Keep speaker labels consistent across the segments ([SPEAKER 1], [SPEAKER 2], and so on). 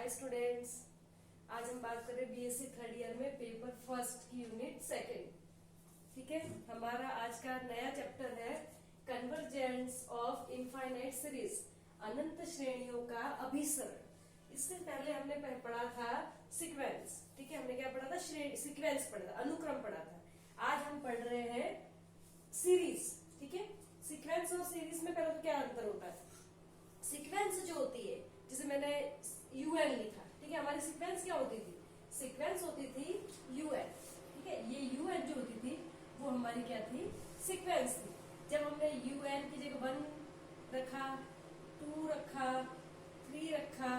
[SPEAKER 1] Hi students, आज हम बात करें बीएससी थर्ड ईयर में पेपर फर्स्ट की यूनिट सेकंड। ठीक है, हमारा आज का नया चैप्टर है कन्वर्जेंस ऑफ इनफाइनाइट सीरीज, अनंत श्रेणियों का अभिसरण। इससे पहले हमने पढ़ा था सीक्वेंस। ठीक है, हमने क्या पढ़ा था? सीक्वेंस पढ़ा था, अनुक्रम पढ़ा था। आज हम पढ़ रहे हैं सीरीज। ठीक है, सीक्वेंस और सीरीज में पहले तो क्या अंतर होता है? सीक्वेंस जो होती है, जैसे मैंने यूएन लिखा, ठीक है, हमारी सीक्वेंस क्या होती थी? सीक्वेंस होती थी यूएन। ठीक है, ये यूएन जो होती थी वो हमारी क्या थी? सीक्वेंस थी। जब हमने यूएन की जगह 1 रखा, 2 रखा, 3 रखा,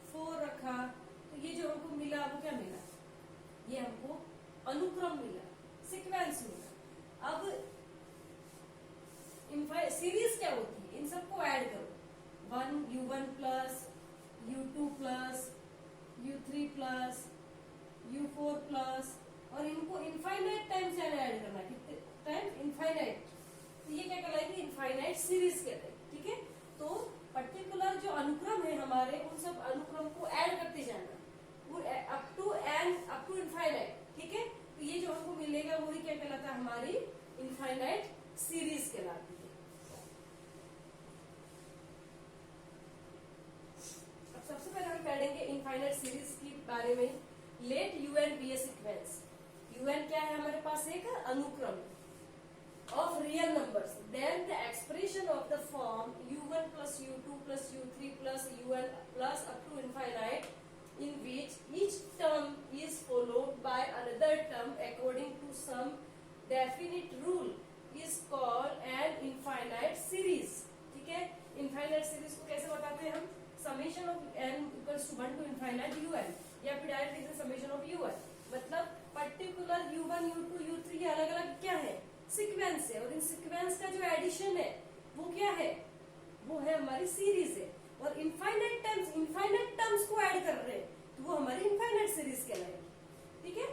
[SPEAKER 1] 4 रखा, तो ये जो हमको मिला वो क्या मिला? ये हमको अनुक्रम मिला, सीक्वेंस मिला। अब सीरीज क्या होती है? इन सबको ऐड करो, 1 U1 plus U2 plus U3 plus U4 plus, और इनको इनफाइनाइट टाइम से ऐड करना। कितने टाइम? इनफाइनाइट। तो ये क्या कहलाएगी? इनफाइनाइट सीरीज कहलाएगी। ठीक है, तो पर्टिकुलर जो अनुक्रम है हमारे, उन सब अनुक्रम को ऐड करते जाना अप टू इनफाइनाइट। ठीक है, तो ये जो हमको मिलेगा वही क्या कहलाता है? हमारी इनफाइनाइट सीरीज कहलाती है। सबसे पहले हम पढ़ेंगे इनफाइनाइट सीरीज के बारे में। Let u n be a sequence. U n क्या है? हमारे पास एक अनुक्रम of real numbers, then the expression of the form U1 plus U2 plus U3 plus UN plus up to infinite, in which each term is followed by another term according to some definite rule is called an infinite series। ठीक है, infinite series को कैसे बताते हैं हम? Summation of n equals to 1 to infinite UN, या फिर direct लिख समेशन ऑफ UN। मतलब पर्टिकुलर U1 U2 U3 ये अलग अलग क्या है? सीक्वेंस है, और इन सीक्वेंस का जो एडिशन है वो क्या है? वो है हमारी सीरीज है। और इनफाइनाइट टर्म्स को ऐड कर रहे हैं तो वो हमारी इनफाइनाइट सीरीज कहलाएगी। ठीक है,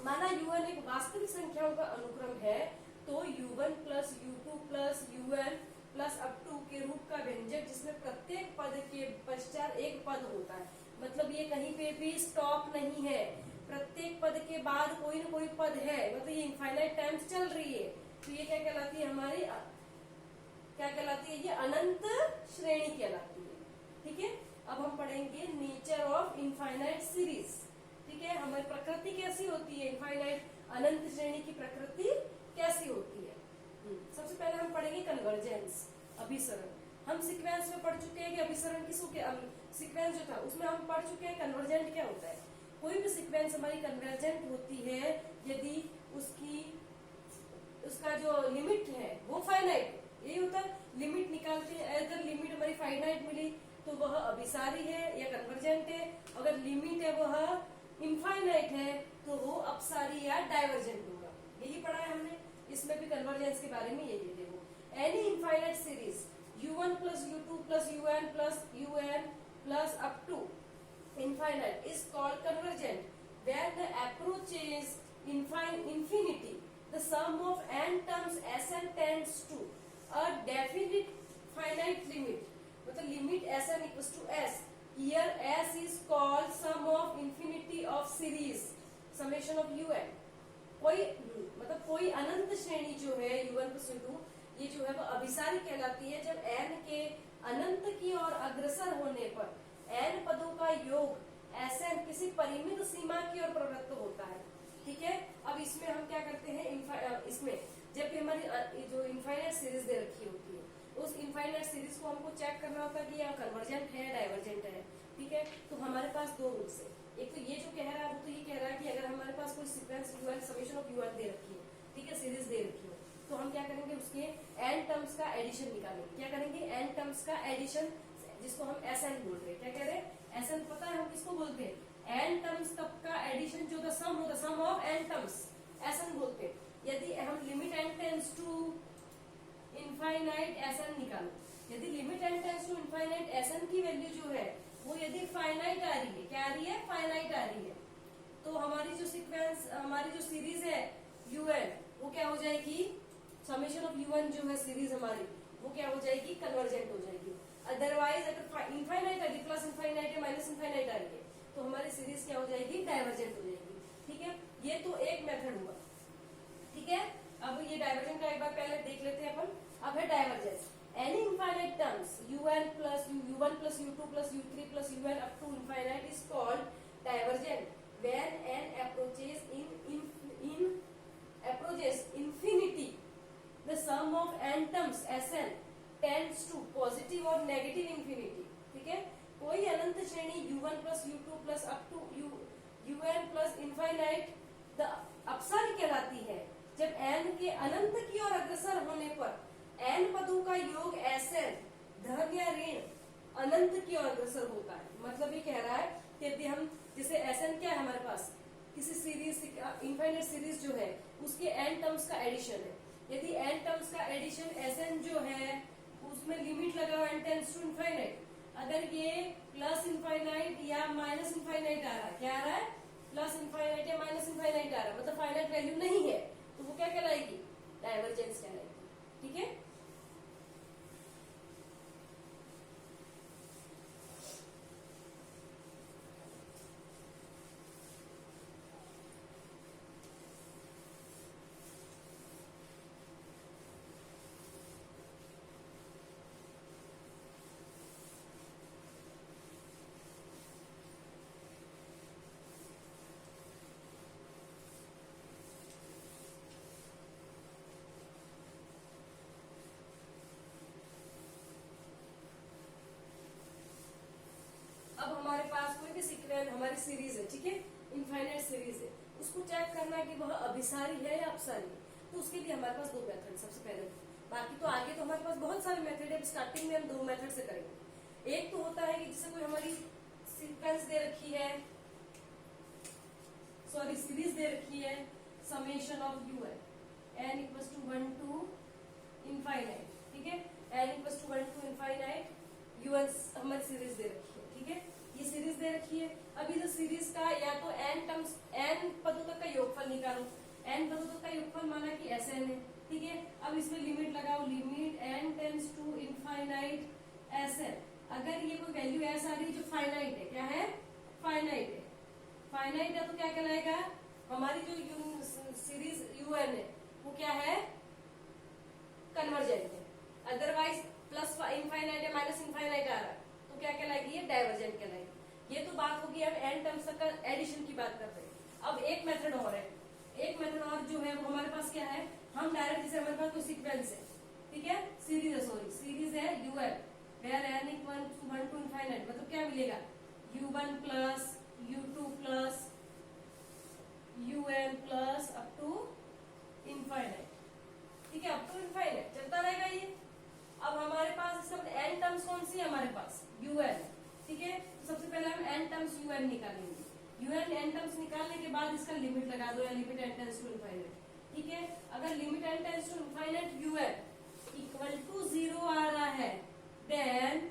[SPEAKER 1] माना UN एक वास्तविक संख्याओं का अनुक्रम है, तो U1 plus U2 plus UN plus up to के रूप का व्यंजक, जिसमें प्रत्येक पद के पश्चात एक पद होता है। मतलब ये कहीं पे भी स्टॉप नहीं है, प्रत्येक पद के बाद कोई न कोई पद है, मतलब ये इनफाइनाइट टाइम्स चल रही है। तो ये क्या कहलाती है? हमारी क्या कहलाती है? ये अनंत श्रेणी कहलाती है। ठीक है, अब हम पढ़ेंगे नेचर ऑफ इनफाइनाइट सीरीज। ठीक है, हमारी प्रकृति कैसी होती है? इनफाइनाइट अनंत श्रेणी की प्रकृति कैसी होती है? सबसे पहले हम पढ़ेंगे कन्वर्जेंस, अभिसरण। हम सीक्वेंस में पढ़ चुके हैं कि अभिसरण किसको, सीक्वेंस जो था उसमें हम पढ़ चुके हैं कन्वर्जेंट क्या होता है। कोई भी सीक्वेंस हमारी कन्वर्जेंट होती है यदि उसका जो लिमिट है वो फाइनाइट, यही होता है। लिमिट निकालते हैं, अगर लिमिट हमारी फाइनाइट मिली तो वह अभिसारी है या कन्वर्जेंट है। अगर लिमिट है वह इनफाइनाइट है तो वो अपसारी या डाइवर्जेंट होगा। यही पढ़ा है हमने, इसमें भी कन्वर्जेंस के बारे में यही देखो। Any infinite series U1 plus U2 plus UN plus up to infinite is called convergent. Where the approach is infinity, the sum of n terms Sn tends to a definite finite limit. मतलब limit Sn equals to S. Here S is called sum of infinity of series, summation of UN. कोई अनंत श्रेणी जो है U1 plus U2, ये जो है वो अभिसारी कहलाती है जब n के अनंत की ओर अग्रसर होने पर n पदों का योग Sn किसी परिमित सीमा की ओर प्रवृत्त होता है। ठीक है, अब इसमें हम क्या करते हैं? इसमें जब हमारी जो इनफाइनाइट सीरीज दे रखी होती है, उस इनफाइनाइट सीरीज को हमको चेक करना होता है कि यह कन्वर्जेंट है, डाइवर्जेंट है। ठीक है, तो हमारे पास दो रूल्स है। एक तो ये जो कह रहा है वो तो ये कह रहा है कि अगर हमारे पास कोई sequence UN summation of UN दे रखी है, ठीक है, सीरीज दे रखी है, तो हम क्या करेंगे? उसके n टर्म्स का एडिशन निकालेंगे। क्या करेंगे? n टर्म्स का एडिशन, जिसको हम Sn बोल रहे हैं। क्या कह रहे हैं? Sn पता है हम किसको बोलते हैं? n टर्म्स तक का एडिशन जो द सम होता है, sum of n terms, Sn बोलते हैं। यदि हम limit n tends to infinite Sn निकालो, यदि limit n tends to infinite Sn की वैल्यू जो है वो यदि फाइनाइट आ रही है, क्या आ रही है? फाइनाइट आ रही है, तो हमारी जो सीक्वेंस, हमारी जो सीरीज है UN, वो क्या हो जाएगी? समेशन ऑफ UN जो है सीरीज हमारी, वो क्या हो जाएगी? कन्वर्जेंट हो जाएगी। अदरवाइज अगर इनफाइनाइट है, प्लस इनफाइनाइट है, माइनस इनफाइनाइट तो हमारी सीरीज क्या हो जाएगी, डाइवर्जेंट हो जाएगी। ठीक है, ये तो एक मेथड हुआ। ठीक है, अब ये डाइवर्जेंट का एक बार पहले देख लेते हैं अपन। अब है divergence. Any infinite terms un plus u1 plus u2 plus u3 plus un up to infinite is called divergent when n approaches approaches infinity. The sum of n terms Sn tends to positive or negative infinity. ठीक है, कोई अनंत श्रेणी u1 plus u2 plus up to un plus infinite the अपसारी कहलाती है जब n के अनंत की ओर अग्रसर होने पर n पदों का योग Sn धन या ऋण अनंत की ओर अग्रसर होता है। मतलब ये कह रहा है कि यदि हम जैसे Sn क्या है हमारे पास, किसी सीरीज इनफाइनाइट सीरीज जो है उसके n टर्म्स का एडिशन है। यदि n टर्म्स का एडिशन Sn जो है उसमें लिमिट लगा हुआ n टेंड्स टू इनफाइनाइट, अगर ये प्लस इनफाइनाइट या माइनस इनफाइनाइट आ रहा है, क्या आ रहा है, प्लस इनफाइनाइट या माइनस इनफाइनाइट आ रहा है, मतलब फाइनाइट वैल्यू नहीं है, तो वो क्या कहलाएगी, डाइवर्जेंस कहलाएगी। ठीक है, हमारे पास कोई भी सीक्वेंस हमारी सीरीज है, ठीक है, इनफाइनाइट सीरीज है, उसको चेक करना है कि वह अभिसारी है या अपसारी है। तो उसके लिए हमारे पास दो मेथड सबसे पहले, बाकी तो आगे तो हमारे पास बहुत सारे मेथड है, स्टार्टिंग में हम दो मेथड से करेंगे। एक तो होता है कि जैसे कोई हमारी सीक्वेंस दे रखी है, सॉरी सीरीज दे रखी है, समेशन ऑफ यू है n equals to 1 to infinite. ठीक है, n equals to 1 to infinite u हमारी सीरीज दे रखी है। ठीक है, ये सीरीज दे रखी है। अभी इस सीरीज का या तो n टर्म्स n पदों तक का योगफल निकालो, n पदों तक का योगफल माना कि Sn है। ठीक है, अब इसमें लिमिट लगाओ, limit n tends to infinite Sn। अगर ये कोई वैल्यू ऐसा आ रही है जो फाइनाइट है, क्या है, फाइनाइट है, फाइनाइट है तो क्या कहलाएगा, हमारी जो सीरीज un है वो क्या है, कन्वर्जेंट है। अदरवाइज प्लस इनफाइनाइट या माइनस इनफाइनाइट आ रहा है तो क्या कहलाएगी, ये डाइवर्जेंट कहलाएगी। ये तो बात होगी, हम n टर्म्स तक का एडिशन की बात कर रहे हैं। अब एक मेथड और है, एक मेथड और जो है वो हमारे पास क्या है, हम डायरेक्ट जैसे हमारे पास कोई सीक्वेंस है, ठीक है, सीरीज है, सॉरी सीरीज है un where n equal to 1 to infinite, मतलब क्या मिलेगा, u1 plus u2 plus un plus up to infinite. ठीक है, अप टू इनफाइनाइट चलता रहेगा ये। अब हमारे पास इसका n टर्म्स कौन सी है, हमारे पास un। ठीक है, तो सबसे पहले हम n टर्म्स un निकालेंगे। un n टर्म्स निकालने के बाद इसका लिमिट लगा दो, या limit n tends to infinite. ठीक है, अगर limit n tends to infinite un equal to 0 आ रहा है, then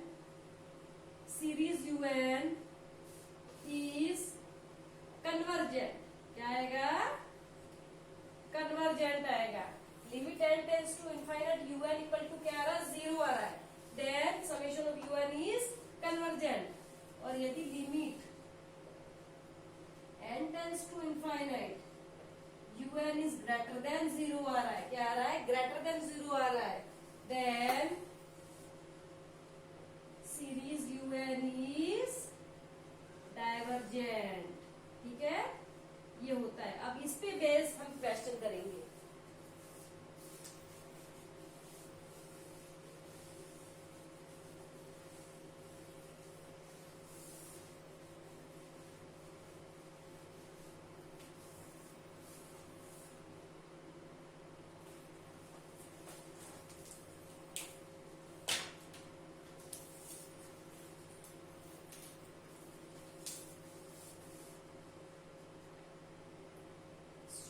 [SPEAKER 1] series un is convergent. क्या आएगा, कन्वर्जेंट आएगा। Limit n tends to infinite un equal to क्या आ रहा है, 0 आ रहा है, then summation of un is convergent. और यदि limit n tends to infinite un is greater than 0 आ रहा है, क्या आ रहा है, ग्रेटर देन 0 आ रहा है, then series un is divergent. ठीक है, ये होता है। अब इस पे बेस हम क्वेश्चन करेंगे।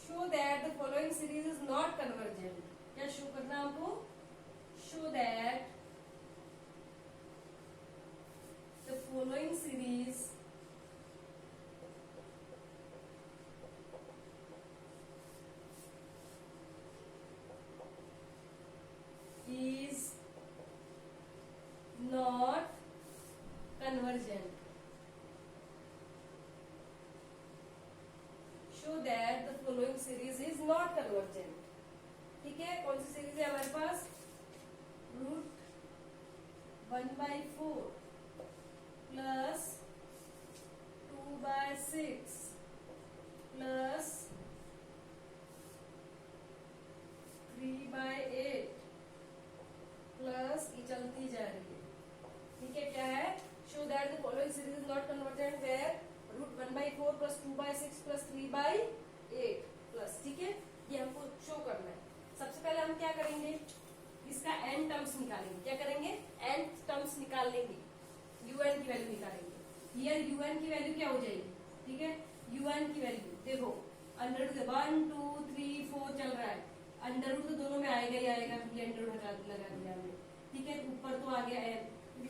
[SPEAKER 1] Show that the following series is not convergent। क्या शो करना हमको, show that the following series is not convergent। Show that the following series is not convergent. ठीक है, कौन सी सीरीज है हमारे पास? √1/4 प्लस 2/6 प्लस 3/8 प्लस ये चलती जा रही है। ठीक है, क्या है? Show that the following series is not convergent where √1/4 plus 2/6 plus 3/8 plus. ठीक है, ये हमको शो करना है। सबसे पहले हम क्या करेंगे? इसका n टर्म्स निकालेंगे। क्या करेंगे? n टर्म्स निकाल लेंगे, un की वैल्यू निकालेंगे। हियर un की वैल्यू क्या हो जाएगी? ठीक है, un की वैल्यू देखो, √1 2 3 4 चल रहा है, अंडर रूट तो दोनों में आएगा ही आएगा, ये अंडर रूट हटा लगा दिया हमने। ठीक है, ऊपर तो आ गया n,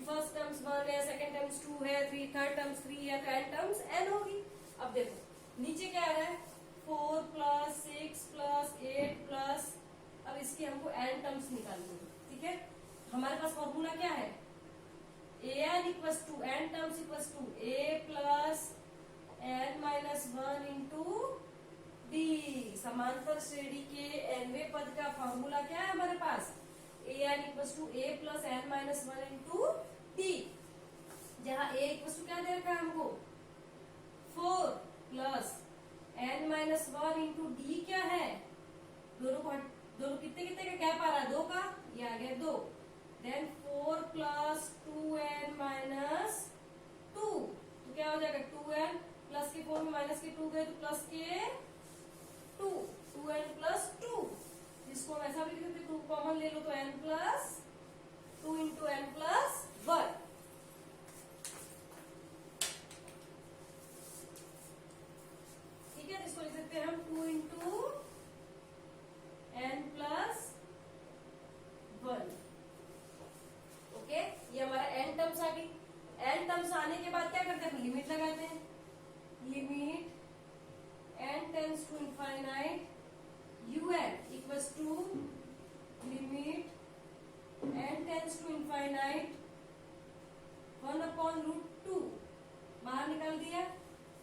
[SPEAKER 1] फर्स्ट टर्म्स 1 है, सेकंड टर्म्स 2 है, थर्ड टर्म्स 3 है, तो n टर्म्स n होगी। अब देखो नीचे क्या आ रहा है? 4 प्लस 6 प्लस 8 प्लस, अब इसकी हमको n टर्म्स निकालनी है। ठीक है, हमारे पास फॉर्मूला क्या है? an equals to n terms equals to a plus n minus 1 into d। समांतर श्रेणी के nवें पद का फॉर्मूला क्या है हमारे पास? an equals to a plus n minus 1 into d, जहां a इक्वल्स टू क्या दे रखा है हमको? 4 plus n minus 1 into d क्या है? दोनों कितने कितने का गैप आ रहा है? 2 का, ये आ गया 2। देन 4 प्लस 2n माइनस 2, तो क्या हो जाएगा? 2n प्लस के 4 में माइनस के 2 गए तो प्लस के 2, 2n प्लस 2। इसको हम ऐसा भी लिख सकते, 2 कॉमन ले लो तो n plus 2 into n plus 1। ठीक है, इसको लिख सकते हैं हम 2 इंटू n प्लस 1। ओके, ये हमारा n टर्म्स आ गई। n टर्म्स आने के बाद क्या करते हैं? लिमिट लगाते हैं। Limit n tends to infinite un equals to limit n tends to infinite 1/√2। बाहर निकाल दिया,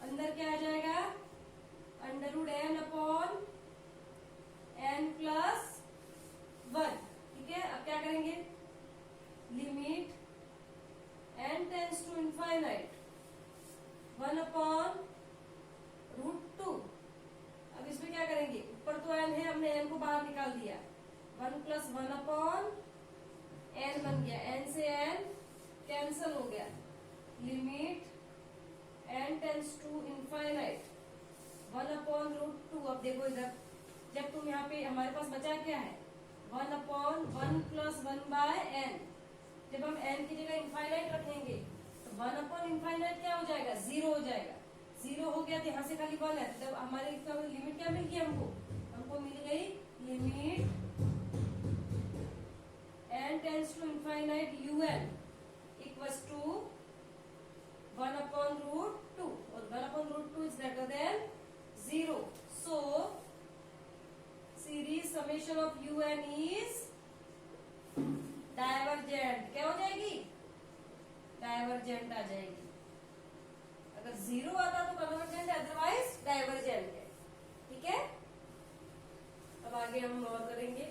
[SPEAKER 1] अंदर क्या आ जाएगा? √n upon n plus 1। ठीक है, अब क्या करेंगे? Limit n tends to infinite 1/√2। अब इसमें क्या करेंगे? ऊपर तो n है, हमने n को बाहर निकाल दिया, 1 प्लस 1 अपॉन n बन गया, n से n कैंसल हो गया। Limit n tends to infinite 1/√2। अब देखो इधर, जब तुम यहाँ पे, हमारे पास बचा क्या है? 1/1 प्लस 1/n। जब हम n की जगह इनफाइनाइट रखेंगे तो 1/इनफाइनाइट क्या हो जाएगा? 0 हो जाएगा। 0 हो गया तो यहाँ से खाली 1 है, तो जब हमारे लिमिट क्या मिल गई हमको मिल गई limit n tends to infinite un equals to 1/√2, और 1/√2 is greater than 0। So series summation of un is divergent. क्या हो जाएगी? डाइवर्जेंट आ जाएगी। अगर 0 आता तो कन्वर्जेंट है, अदरवाइज डाइवर्जेंट है। ठीक है, अब आगे हम और करेंगे।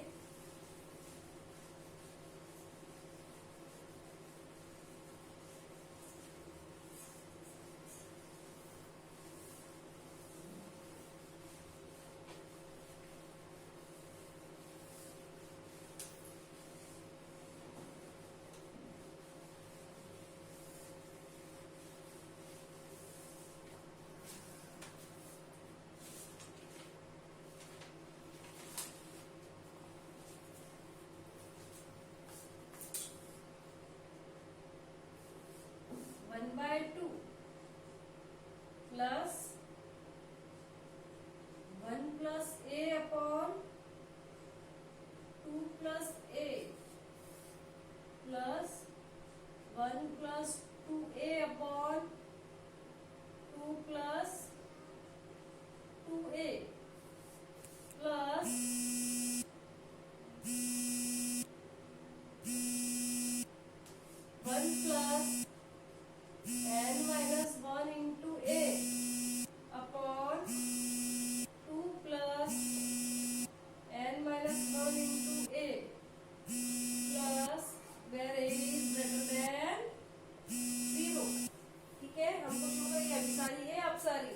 [SPEAKER 1] हमको शो करेगी अभी सारी है, अब सारी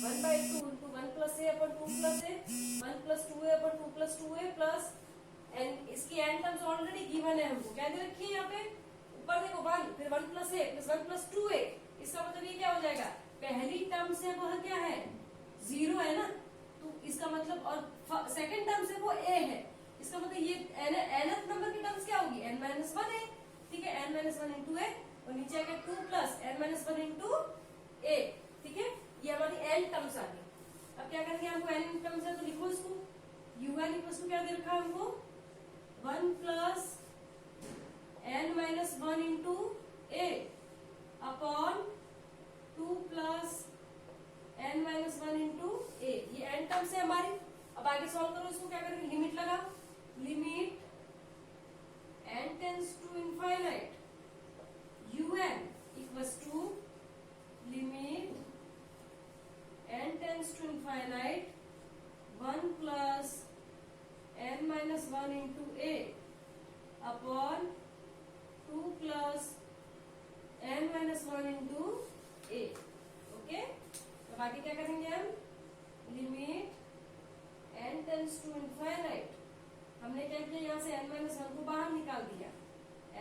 [SPEAKER 1] 1/2 into 1 plus A upon 2 plus A 1 plus 2 A upon 2 plus 2 A plus and इसकी एन टर्म्स ऑलरेडी गिवन है हमको, क्या दे रखी है यहाँ पे ऊपर देखो 1 फिर 1 प्लस ए प्लस 1 प्लस 2 ए, इसका मतलब ये क्या हो जाएगा, पहली टर्म से वह क्या है 0 है ना, तो इसका मतलब और सेकंड टर्म से वो ए है, इसका मतलब ये nth नंबर की टर्म्स क्या होगी n माइनस 1 है, ठीक है n माइनस 1 इंटू ए और नीचे आएगा 2 प्लस n माइनस 1 इंटू ए, ठीक है ये हमारी n टर्म्स आ गई। अब क्या करेंगे, हमको n टर्म्स है तो लिखो इसको un इक्वल टू क्या दे रखा है हमको 1 plus n minus 1 into a upon 2 plus n minus 1 into a, ये n टर्म्स है हमारी। अब आगे सॉल्व करो इसको, क्या करेंगे लिमिट लगाओ, limit n tends to infinite un equals to limit n tends to infinite 1 plus n minus 1 into a upon 2 plus n minus 1 into a, okay. अब आगे क्या करेंगे हम, limit n tends to infinite, हमने क्या किया यहाँ से n माइनस 1 को बाहर निकाल दिया,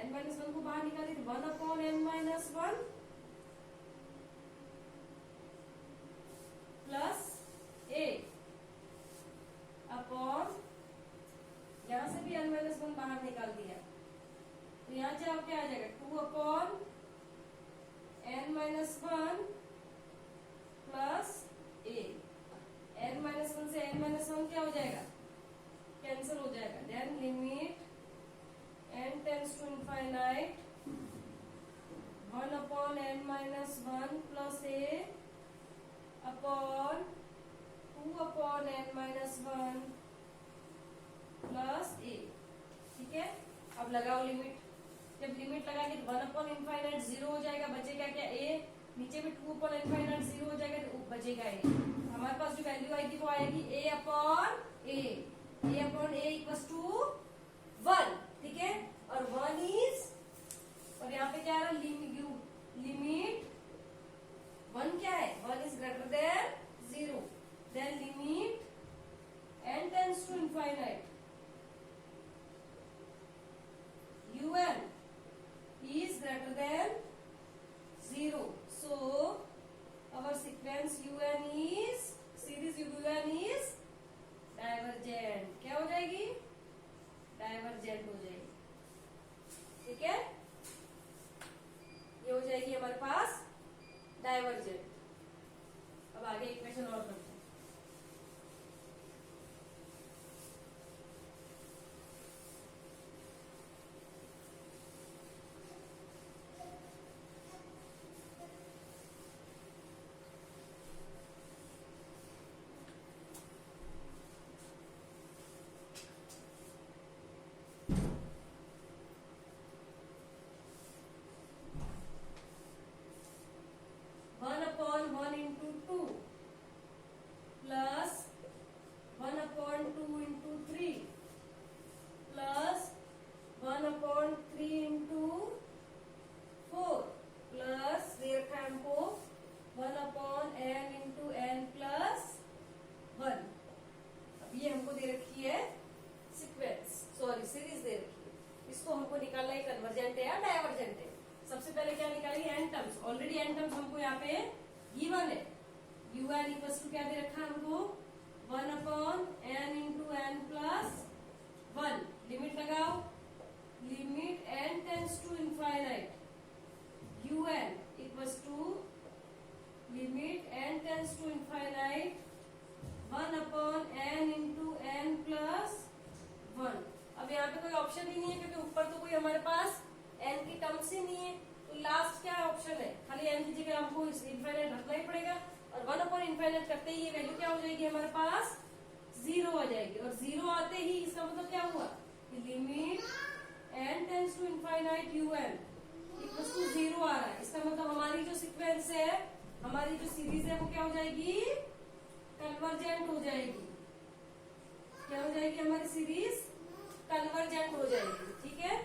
[SPEAKER 1] n माइनस 1 को बाहर निकाल दिया 1 upon n minus 1 plus a upon, यहाँ से भी n माइनस 1 बाहर निकाल दिया तो यहाँ जाओ क्या आ जाएगा 2 upon n minus 1 plus a, n minus 1 से n माइनस 1 क्या हो जाएगा कैंसिल हो जाएगा, then limit n tends to infinite 1 upon n minus 1 plus a upon 2 upon n minus 1 plus a, ठीक है। अब लगाओ लिमिट, जब लिमिट लगाएंगे तो 1 अपॉन इनफाइनाइट 0 हो जाएगा, बचेगा क्या a, नीचे में 2 अपॉन इनफाइनाइट 0 हो जाएगा तो बचेगा a, हमारे पास जो वैल्यू आएगी वो आएगी a upon a equals to 1, ठीक है। और 1 इज, और यहाँ पे क्या आ रहा है लिमिट 1 क्या है 1 is greater than 0, then limit n tends to infinite un is greater than 0, so our sequence un is, series un is divergent, क्या हो जाएगी डाइवर्जेंट हो जाएगी, ठीक है, ये हो जाएगी हमारे पास डाइवर्जेंट। अब आगे इक्वेशन और करते हैं, ऑलरेडी n टर्म्स हमको यहाँ पे गिवन है, un इक्वल्स टू क्या दे रखा है हमको 1 upon n into n plus 1, limit लगाओ, limit n tends to infinite un equals to limit n tends to infinite 1 upon n into n plus 1। अब यहाँ पे कोई ऑप्शन ही नहीं है क्योंकि ऊपर तो कोई हमारे पास n की टर्म्स ही नहीं है, तो लास्ट क्या ऑप्शन है, खाली n की जगह हमको इनफाइनाइट रखना ही पड़ेगा और 1 अपॉन इनफाइनाइट करते ही ये वैल्यू क्या हो जाएगी हमारे पास 0 आ जाएगी, और 0 आते ही इसका मतलब क्या हुआ कि limit n tends to infinite un equals to 0 आ रहा है, इसका मतलब हमारी जो सीक्वेंस है, हमारी जो सीरीज है वो क्या हो जाएगी कन्वर्जेंट हो जाएगी, क्या हो जाएगी हमारी सीरीज कन्वर्जेंट हो जाएगी, ठीक है।